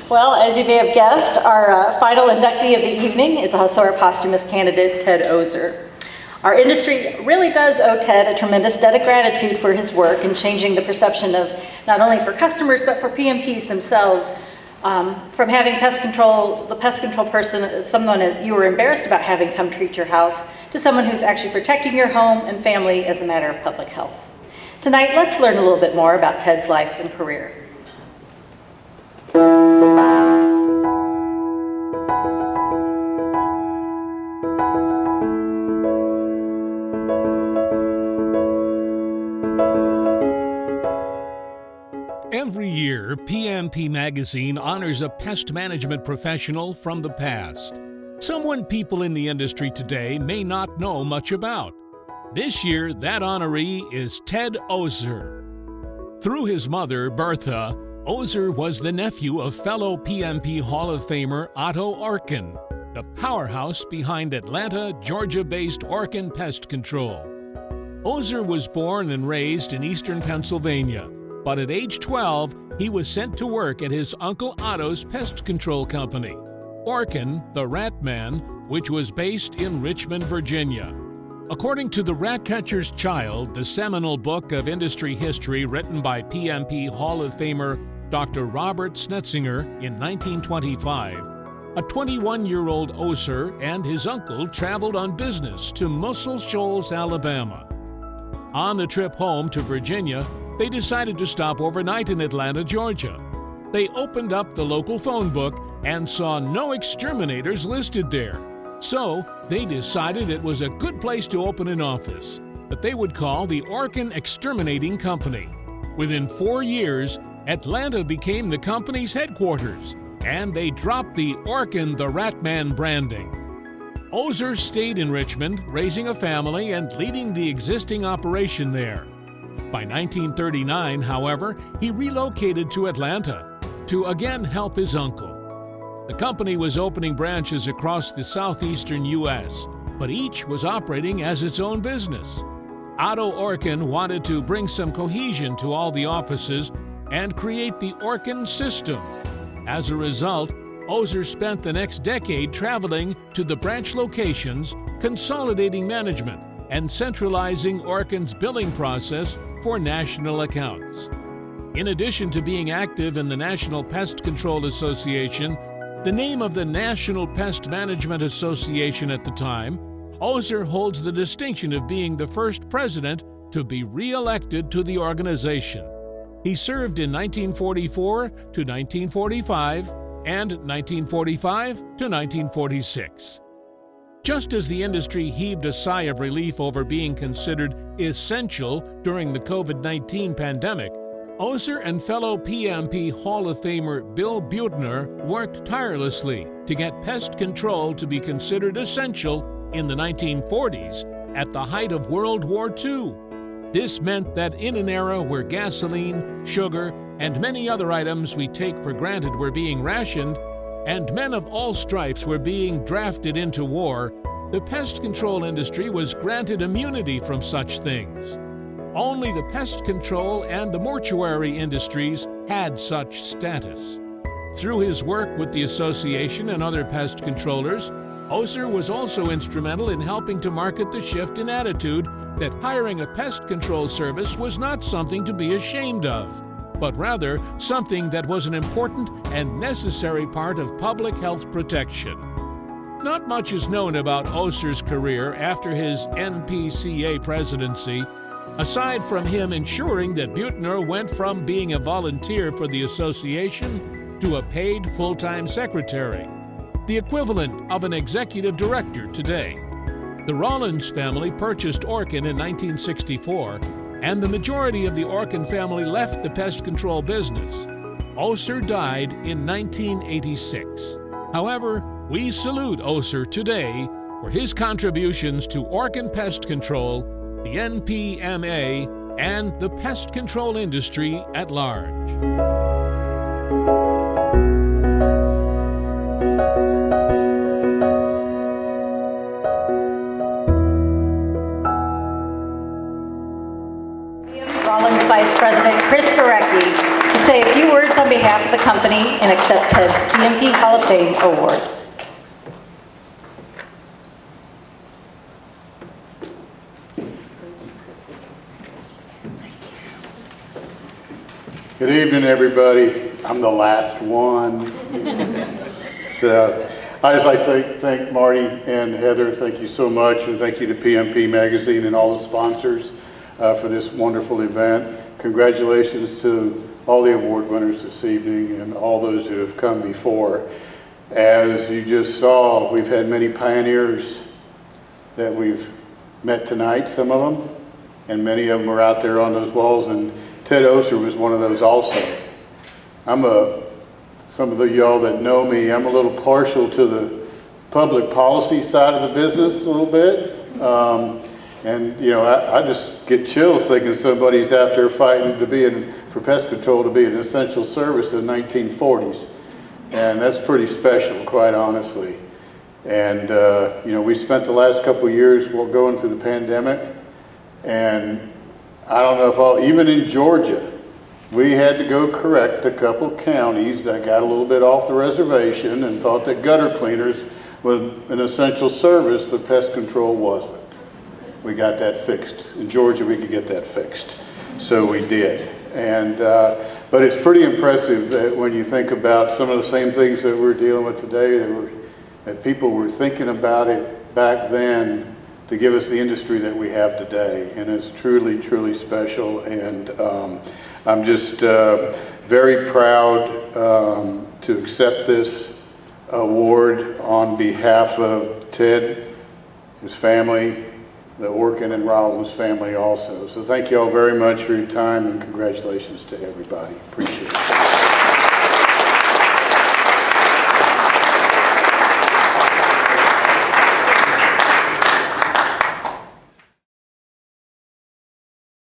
Well, as you may have guessed, our final inductee of the evening is Oser posthumous candidate Ted Oser. Our industry really does owe Ted a tremendous debt of gratitude for his work in changing the perception of not only for customers but for PMPs themselves. From having the pest control person, someone that you were embarrassed about having come treat your house, to someone who's actually protecting your home and family as a matter of public health. Tonight, let's learn a little bit more about Ted's life and career. Every year, PMP Magazine honors a pest management professional from the past, someone people in the industry today may not know much about. This year, that honoree is Ted Oser. Through his mother, Bertha, Oser was the nephew of fellow PMP Hall of Famer Otto Orkin, the powerhouse behind Atlanta, Georgia-based Orkin Pest Control. Oser was born and raised in eastern Pennsylvania, but at age 12, he was sent to work at his Uncle Otto's pest control company, Orkin, the Rat Man, which was based in Richmond, Virginia. According to The Ratcatcher's Child, the seminal book of industry history written by PMP Hall of Famer Dr. Robert Snetzinger in 1925, a 21-year-old Oser and his uncle traveled on business to Muscle Shoals, Alabama. On the trip home to Virginia, they decided to stop overnight in Atlanta, Georgia. They opened up the local phone book and saw no exterminators listed there. So they decided it was a good place to open an office that they would call the Orkin Exterminating Company. Within 4 years, Atlanta became the company's headquarters, and they dropped the Orkin the Rat Man branding. Oser stayed in Richmond, raising a family and leading the existing operation there. By 1939, however, he relocated to Atlanta to again help his uncle. The company was opening branches across the southeastern U.S., but each was operating as its own business. Otto Orkin wanted to bring some cohesion to all the offices and create the Orkin system. As a result, Oser spent the next decade traveling to the branch locations, consolidating management and centralizing Orkin's billing process for national accounts. In addition to being active in the National Pest Control Association, the name of the National Pest Management Association at the time, Oser holds the distinction of being the first president to be re-elected to the organization. He served in 1944 to 1945 and 1945 to 1946. Just as the industry heaved a sigh of relief over being considered essential during the COVID-19 pandemic, Oser and fellow PMP Hall of Famer Bill Buettner worked tirelessly to get pest control to be considered essential in the 1940s at the height of World War II. This meant that in an era where gasoline, sugar, and many other items we take for granted were being rationed, and men of all stripes were being drafted into war, the pest control industry was granted immunity from such things. Only the pest control and the mortuary industries had such status. Through his work with the association and other pest controllers, Oser was also instrumental in helping to market the shift in attitude that hiring a pest control service was not something to be ashamed of, but rather something that was an important and necessary part of public health protection. Not much is known about Oser's career after his NPCA presidency, aside from him ensuring that Buettner went from being a volunteer for the association to a paid full-time secretary, the equivalent of an executive director today. The Rollins family purchased Orkin in 1964, and the majority of the Orkin family left the pest control business. Oser died in 1986. However, we salute Oser today for his contributions to Orkin Pest Control, the NPMA, and the pest control industry at large. Rollins Vice President Chris Gorecki to say a few words on behalf of the company and accept Ted's PMP Hall of Fame Award. Good evening, everybody. I'm the last one. So I'd just like to thank Marty and Heather. Thank you so much, and thank you to PMP Magazine and all the sponsors for this wonderful event. Congratulations to all the award winners this evening and all those who have come before. As you just saw, we've had many pioneers that we've met tonight, some of them, and many of them are out there on those walls, and Ted Oser was one of those also. Some of y'all that know me, I'm a little partial to the public policy side of the business a little bit. And you know, I just get chills thinking somebody's out there fighting to be for pest control to be an essential service in the 1940s. And that's pretty special, quite honestly. And you know, we spent the last couple of years going through the pandemic, and I don't know if even in Georgia, we had to go correct a couple counties that got a little bit off the reservation and thought that gutter cleaners was an essential service, but pest control wasn't. We got that fixed. In Georgia, we could get that fixed. So we did. And, but it's pretty impressive that when you think about some of the same things that we're dealing with today, that people were thinking about it back then to give us the industry that we have today. And it's truly, truly special. And I'm just very proud to accept this award on behalf of Ted, his family, the Orkin and Rollins family also. So thank you all very much for your time, and congratulations to everybody. Appreciate it.